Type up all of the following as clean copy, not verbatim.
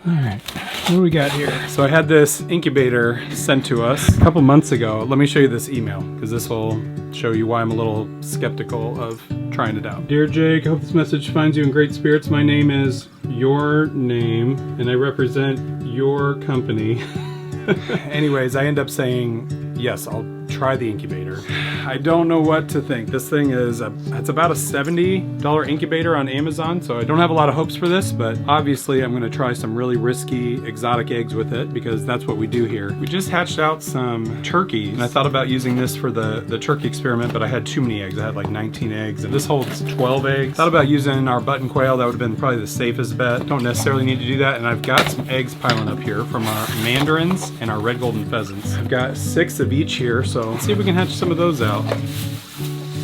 Alright, what do we got here? So I had this incubator sent to us a couple months ago. Let me show you this email, because this will show you why I'm a little skeptical of trying it out. Dear Jake, I hope this message finds you in great spirits. My name is your name, and I represent your company. Anyways, I end up saying, yes, I'll try the incubator. I don't know what to think. This thing is, it's about a $70 incubator on Amazon, so I don't have a lot of hopes for this, but obviously I'm gonna try some really risky exotic eggs with it because that's what we do here. We just hatched out some turkeys, and I thought about using this for the turkey experiment, but I had too many eggs. I had like 19 eggs, and this holds 12 eggs. Thought about using our button quail. That would have been probably the safest bet. Don't necessarily need to do that, and I've got some eggs piling up here from our mandarins and our red golden pheasants. I've got 6 of each here, so let's see if we can hatch some of those out.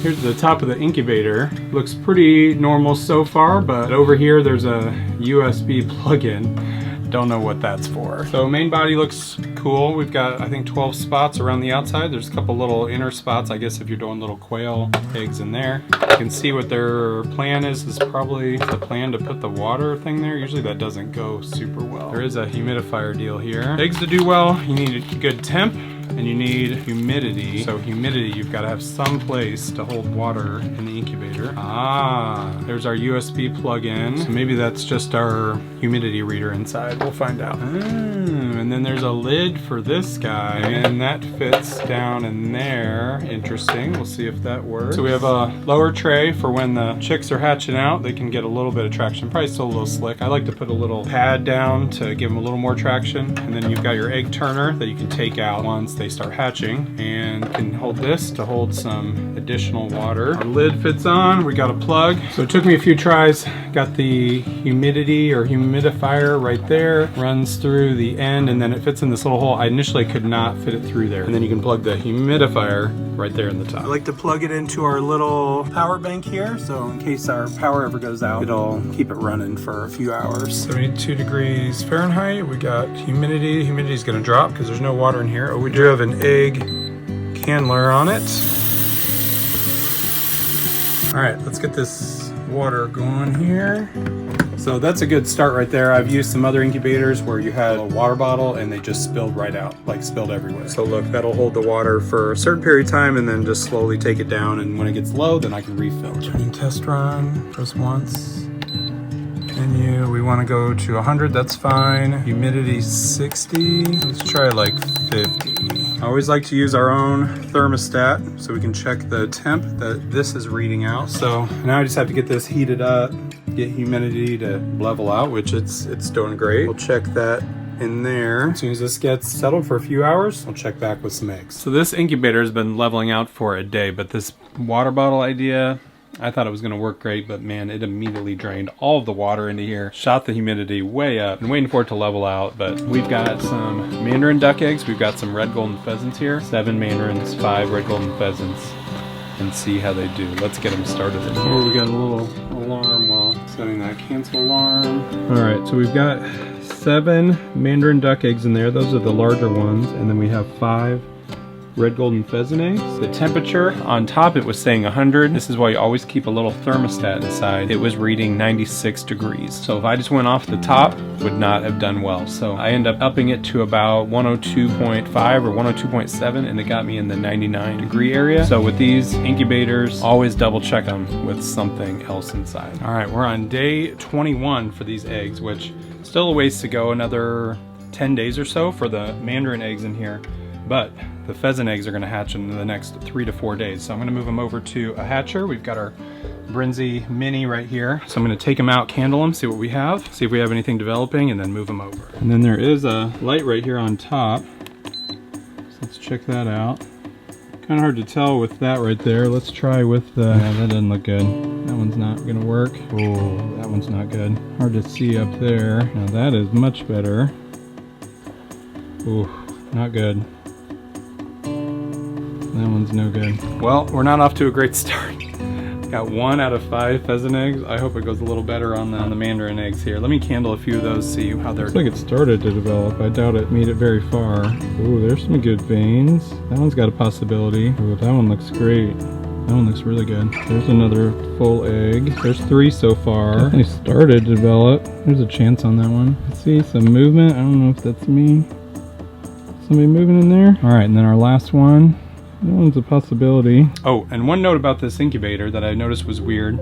Here's the top of the incubator. Looks pretty normal so far, but over here there's a USB plug-in. Don't know what that's for. So main body looks cool. We've got, I think, 12 spots around the outside. There's a couple little inner spots, I guess, if you're doing little quail eggs in there. You can see what their plan is probably the plan to put the water thing there. Usually that doesn't go super well. There is a humidifier deal here. Eggs to do well, you need a good temp, and you need humidity. So humidity, you've got to have some place to hold water in the incubator. Ah, there's our USB plug-in. So maybe that's just our humidity reader inside. We'll find out. And then there's a lid for this guy, and that fits down in there. Interesting. We'll see if that works. So we have a lower tray for when the chicks are hatching out. They can get a little bit of traction. Probably still a little slick. I like to put a little pad down to give them a little more traction. And then you've got your egg turner that you can take out once they start hatching, and can hold this to hold some additional water. Our lid fits on. We got a plug. So it took me a few tries. Got the humidity or humidifier right there. Runs through the end, and then it fits in this little hole. I initially could not fit it through there. And then you can plug the humidifier right there in the top. I like to plug it into our little power bank here, so in case our power ever goes out, it'll keep it running for a few hours. 72 degrees Fahrenheit. We got humidity. Humidity is going to drop because there's no water in here. Oh, we do have an egg candler on it. All right, let's get this water going here. So that's a good start right there. I've used some other incubators where you had a water bottle and they just spilled right out, like spilled everywhere. So look, that'll hold the water for a certain period of time and then just slowly take it down, and when it gets low, then I can refill. Turning test run, just once. Menu, we want to go to 100, that's fine. Humidity 60, let's try like 50. I always like to use our own thermostat so we can check the temp that this is reading out. So now I just have to get this heated up, get humidity to level out, which it's doing great. We'll check that in there. As soon as this gets settled for a few hours, I'll check back with some eggs. So this incubator has been leveling out for a day, but this water bottle idea, I thought it was going to work great, but man, it immediately drained all of the water into here, shot the humidity way up. I'm waiting for it to level out, but we've got some mandarin duck eggs. We've got some red golden pheasants here. 7 mandarins, 5 red golden pheasants, and see how they do. Let's get them started in here. Oh, we got a little alarm while setting that cancel alarm. All right, so we've got 7 mandarin duck eggs in there. Those are the larger ones, and then we have 5 red golden pheasant eggs. The temperature on top, it was saying 100. This is why you always keep a little thermostat inside. It was reading 96 degrees. So if I just went off the top, would not have done well. So I end up upping it to about 102.5 or 102.7, and it got me in the 99 degree area. So with these incubators, always double check them with something else inside. All right, we're on day 21 for these eggs, which still a ways to go, another 10 days or so for the mandarin eggs in here. But the pheasant eggs are going to hatch in the next 3 to 4 days. So I'm going to move them over to a hatcher. We've got our Brinzy Mini right here. So I'm going to take them out, candle them, see what we have, see if we have anything developing, and then move them over. And then there is a light right here on top. So let's check that out. Kind of hard to tell with that right there. Let's try with the, yeah, that doesn't look good. That one's not going to work. Oh, that one's not good. Hard to see up there. Now that is much better. Ooh, not good. That one's no good. Well, we're not off to a great start. Got 1 out of 5 pheasant eggs. I hope it goes a little better on the mandarin eggs here. Let me candle a few of those, see how they're... Looks like it started to develop. I doubt it made it very far. Ooh, there's some good veins. That one's got a possibility. Ooh, that one looks great. That one looks really good. There's another full egg. There's 3 so far. Definitely started to develop. There's a chance on that one. I see some movement. I don't know if that's me. Somebody moving in there. All right, and then our last one. That one's a possibility. Oh, and one note about this incubator that I noticed was weird.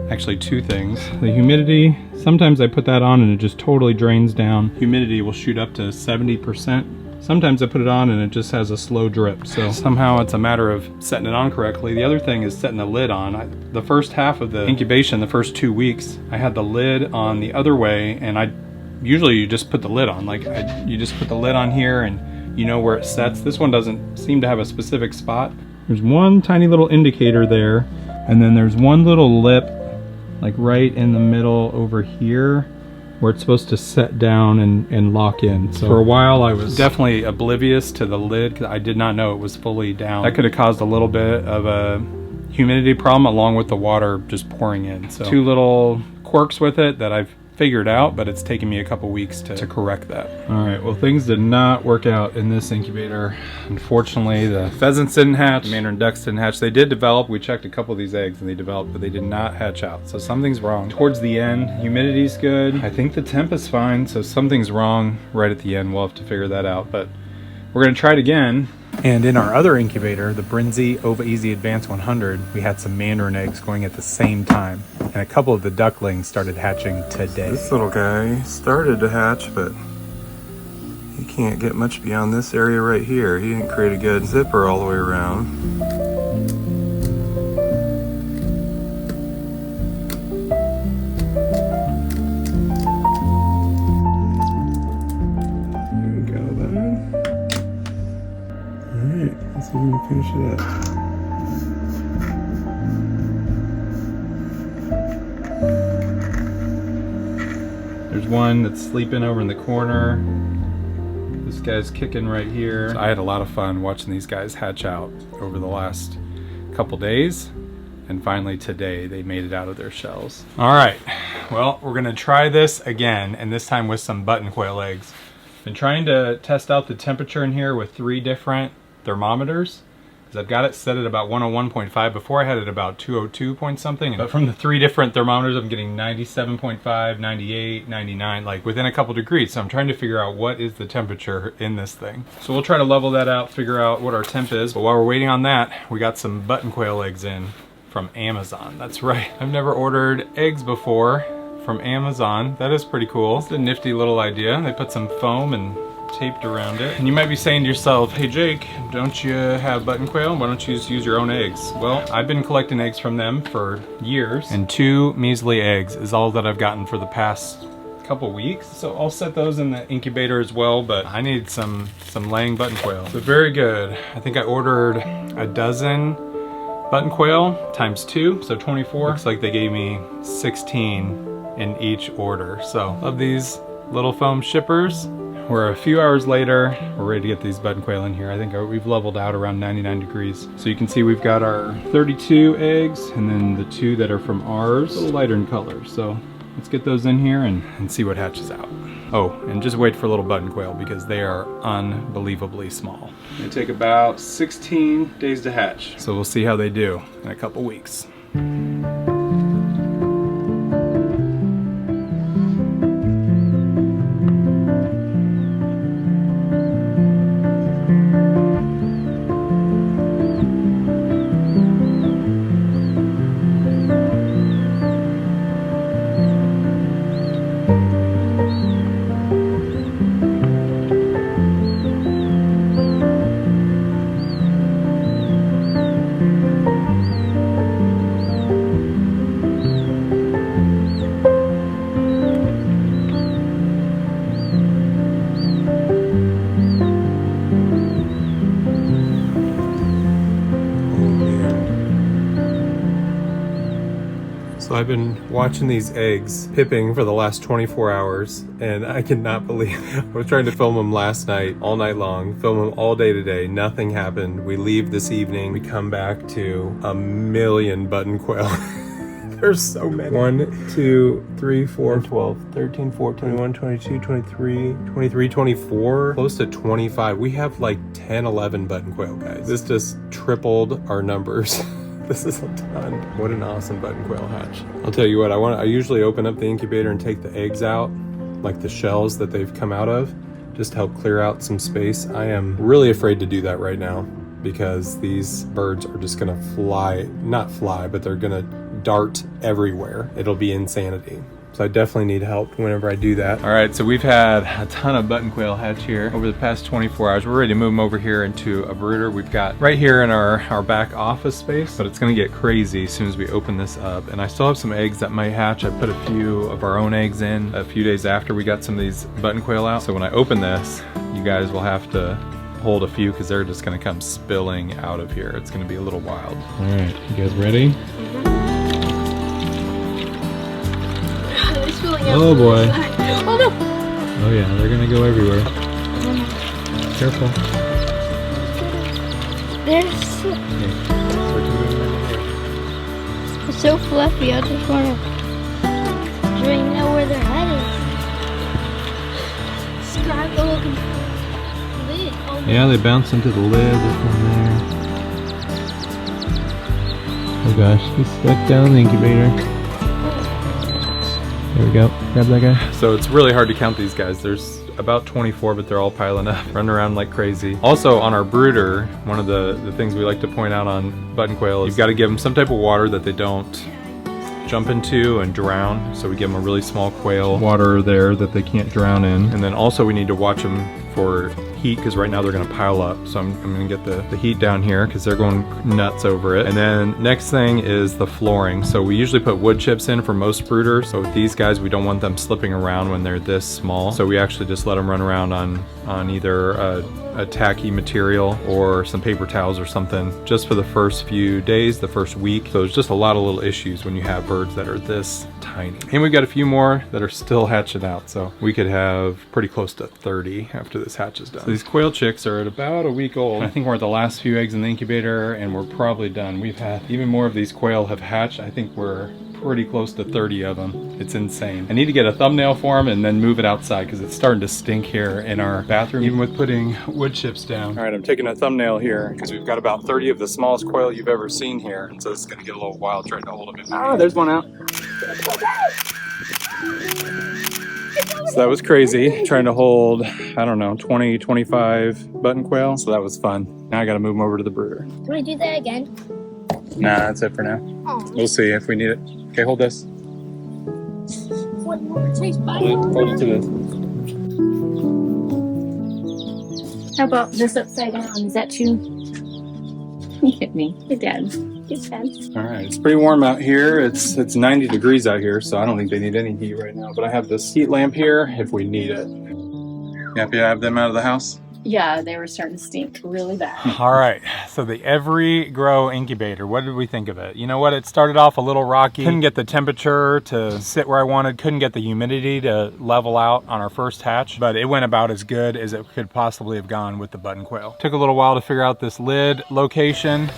Actually, 2 things. The humidity, sometimes I put that on and it just totally drains down. Humidity will shoot up to 70%. Sometimes I put it on and it just has a slow drip. So somehow it's a matter of setting it on correctly. The other thing is setting the lid on. The first half of the incubation, the first 2 weeks, I had the lid on the other way, and usually you just put the lid on. You just put the lid on here and you know where it sets. This one doesn't seem to have a specific spot. There's one tiny little indicator there, and then there's one little lip like right in the middle over here where it's supposed to set down and lock in. So for a while I was definitely oblivious to the lid because I did not know it was fully down. That could have caused a little bit of a humidity problem along with the water just pouring in. So 2 little quirks with it that I've figured out, but it's taken me a couple weeks to correct that. All right, well, things did not work out in this incubator. Unfortunately, the pheasants didn't hatch, the mandarin ducks didn't hatch. They did develop. We checked a couple of these eggs and they developed, but they did not hatch out. So something's wrong. Towards the end, humidity's good. I think the temp is fine, so something's wrong right at the end. We'll have to figure that out, but we're gonna try it again. And in our other incubator, the Brinzy Ova Easy Advanced 100, we had some mandarin eggs going at the same time. And a couple of the ducklings started hatching today. This little guy started to hatch, but he can't get much beyond this area right here. He didn't create a good zipper all the way around. Let's see if we can finish it up. There's one that's sleeping over in the corner. This guy's kicking right here. So I had a lot of fun watching these guys hatch out over the last couple days. And finally today they made it out of their shells. All right, well, we're gonna try this again, and this time with some button quail eggs. Been trying to test out the temperature in here with 3 different thermometers, because I've got it set at about 101.5. Before I had it about 202 point something, but from the 3 different thermometers I'm getting 97.5, 98, 99, like within a couple degrees. So I'm trying to figure out what is the temperature in this thing. So we'll try to level that out, figure out what our temp is. But while we're waiting on that, we got some button quail eggs in from Amazon. That's right, I've never ordered eggs before from Amazon. That is pretty cool. It's a nifty little idea. They put some foam and taped around it. And you might be saying to yourself, hey Jake, don't you have button quail? Why don't you just use your own eggs? Well, I've been collecting eggs from them for years, and 2 measly eggs is all that I've gotten for the past couple weeks. So I'll set those in the incubator as well, but I need some laying button quail. So very good. I think I ordered a dozen button quail times 2, so 24. Looks like they gave me 16 in each order. So love these little foam shippers. We're a few hours later, we're ready to get these button quail in here. I think we've leveled out around 99 degrees. So you can see we've got our 32 eggs, and then the 2 that are from ours, a little lighter in color. So let's get those in here and see what hatches out. Oh, and just wait for little button quail because they are unbelievably small. They take about 16 days to hatch. So we'll see how they do in a couple weeks. So I've been watching these eggs pipping for the last 24 hours, and I cannot believe I was trying to film them last night, all night long, film them all day today. Nothing happened. We leave this evening. We come back to a million button quail. There's so many. 1, 2, 3, 4, 12, 13, 14, 21, 22, 23, 23, 24, close to 25. We have like 10, 11 button quail, guys. This just tripled our numbers This is a ton. What an awesome button quail hatch. I'll tell you what, I usually open up the incubator and take the eggs out, like the shells that they've come out of, just to help clear out some space. I am really afraid to do that right now because these birds are just gonna not fly, but they're gonna dart everywhere. It'll be insanity. So I definitely need help whenever I do that. All right, so we've had a ton of button quail hatch here over the past 24 hours. We're ready to move them over here into a brooder we've got right here in our back office space, but it's gonna get crazy as soon as we open this up. And I still have some eggs that might hatch. I put a few of our own eggs in a few days after we got some of these button quail out. So when I open this, you guys will have to hold a few because they're just gonna come spilling out of here. It's gonna be a little wild. All right, you guys ready? Oh boy. Oh no! Oh yeah, they're gonna go everywhere. Careful. They're so fluffy, I just wanna really know where their head is. Describe the looking lid. Oh, Yeah, they bounce into the lid. There's one there. Oh gosh, he's stuck down in the incubator. There we go. Grab that guy. So it's really hard to count these guys. There's about 24, but they're all piling up, running around like crazy. Also on our brooder, one of the things we like to point out on button quail is you've got to give them some type of water that they don't jump into and drown. So we give them a really small quail water there that they can't drown in. And then also we need to watch them for heat because right now they're going to pile up. So I'm going to get the heat down here because they're going nuts over it. And then next thing is the flooring. So we usually put wood chips in for most brooders. So with these guys, we don't want them slipping around when they're this small. So we actually just let them run around on either a tacky material or some paper towels or something just for the first few days, the first week. So there's just a lot of little issues when you have birds that are this tiny. And we've got a few more that are still hatching out. So we could have pretty close to 30 after this hatch is done. So these quail chicks are at about a week old. I think we're at the last few eggs in the incubator and we're probably done. We've had even more of these quail have hatched. I think we're pretty close to 30 of them. It's insane. I need to get a thumbnail for them and then move it outside because it's starting to stink here in our bathroom, even with putting wood chips down. All right, I'm taking a thumbnail here because we've got about 30 of the smallest quail you've ever seen here. And so it's gonna get a little wild trying to hold them in. Ah, there's one out. So that was crazy, trying to hold, I don't know, 20, 25 button quail. So that was fun. Now I gotta move them over to the brooder. Can we do that again? Nah, that's it for now. Oh. We'll see if we need it. Okay, hold this. What more? Chase, Hold it to this. How about this upside down? Is that too? You hit me. Good dad. Good dad. All right, it's pretty warm out here. It's 90 degrees out here, so I don't think they need any heat right now. But I have this heat lamp here if we need it. You happy to have them out of the house? Yeah, they were starting to stink really bad. All right, so the Every Grow incubator, what did we think of it? You know what, it started off a little rocky. Couldn't get the temperature to sit where I wanted, couldn't get the humidity to level out on our first hatch, but it went about as good as it could possibly have gone with the button quail. Took a little while to figure out this lid location.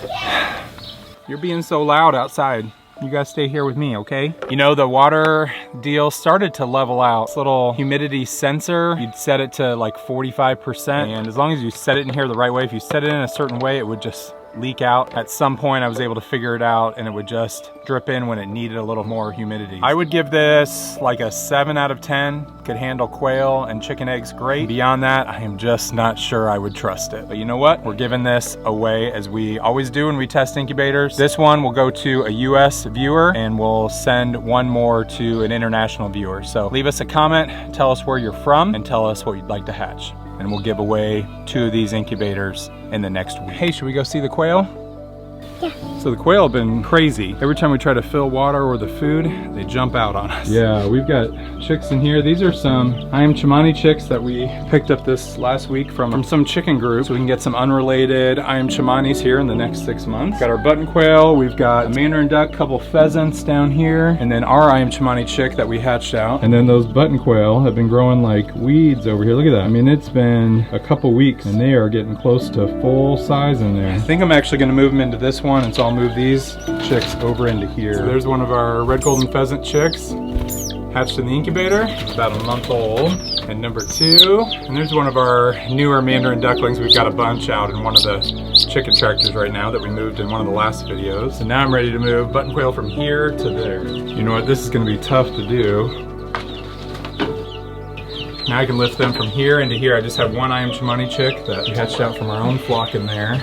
You're being so loud outside. You guys stay here with me, okay? You know, the water deal started to level out. This little humidity sensor, you'd set it to like 45%. And as long as you set it in here the right way, if you set it in a certain way, it would just leak out. At some point I was able to figure it out and it would just drip in when it needed a little more humidity. I would give this like a 7 out of 10. Could handle quail and chicken eggs great. Beyond that, I am just not sure I would trust it. But you know what? We're giving this away as we always do when we test incubators. This one will go to a US viewer and we'll send one more to an international viewer. So leave us a comment, tell us where you're from and tell us what you'd like to hatch. And we'll give away 2 of these incubators in the next week. Hey, should we go see the quail? Yeah. So the quail have been crazy. Every time we try to fill water or the food, they jump out on us. Yeah, we've got chicks in here. These are some I am Chimani chicks that we picked up this last week from some chicken group. So we can get some unrelated I am Chimanis here in the next 6 months. Got our button quail, we've got a mandarin duck, couple pheasants down here, and then our I am Chimani chick that we hatched out. And then those button quail have been growing like weeds over here. Look at that. I mean, it's been a couple weeks and they are getting close to full size in there. I think I'm actually gonna move them into this one, and so I'll move these chicks over into here. So there's one of our red golden pheasant chicks hatched in the incubator, about a month old. And number 2, and there's one of our newer mandarin ducklings. We've got a bunch out in one of the chicken tractors right now that we moved in one of the last videos. And now I'm ready to move button quail from here to there. You know what, this is gonna be tough to do. Now I can lift them from here into here. I just have one I am Chimani chick that we hatched out from our own flock in there.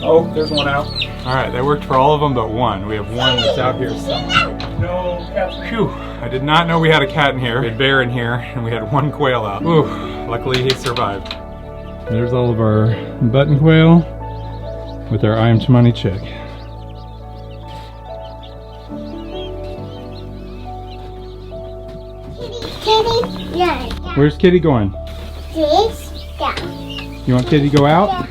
Oh, there's one out. All right, that worked for all of them but one. We have one that's out here somewhere. No cats. Phew, I did not know we had a cat in here. We had bear in here, and we had one quail out. Ooh, luckily he survived. There's all of our button quail with our I am Chimani chick. Kitty, yeah. Where's Kitty going? This, yeah. You want Kitty to go out?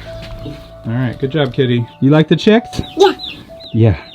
All right, good job, Kitty. You like the chicks? Yeah. Yeah.